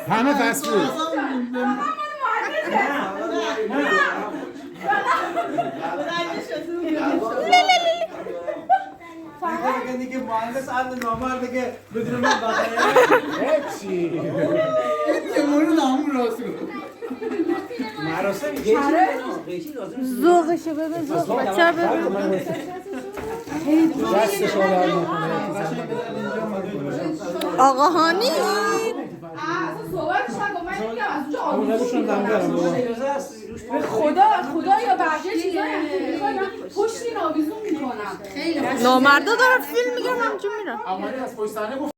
همه فست فود. که مهندس عادل نامرده که بدون من باشه. هیچی. یه مورد نامون راست گفت. مراسم ذوقشه ببین ذوق بچه ببین دستش آدم نکنه. آقا هانی خدا یا بقیه چیزایی پشتی ناویزون میکنم. نامردا دارن فیلم میگن همچون میرن. اولی از پشت صحنه گفت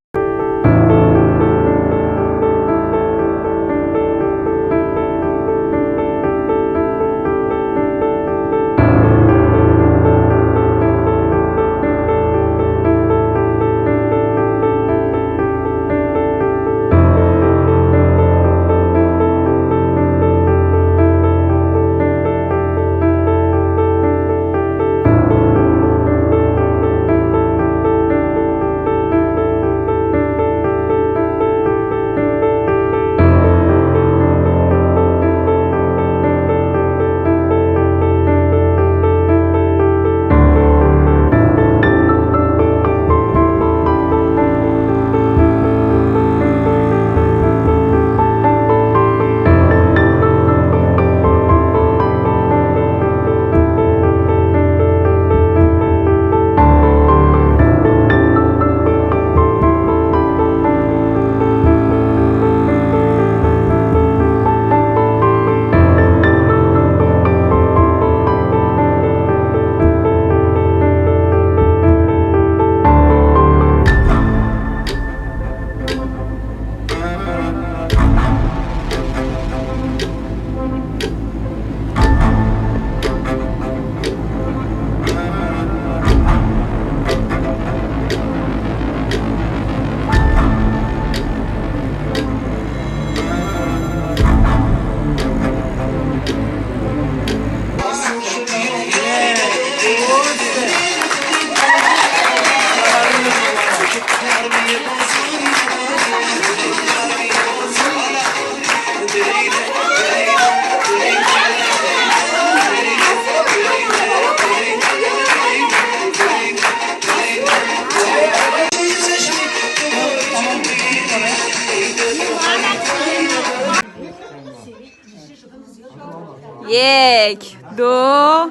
یک دو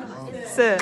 سه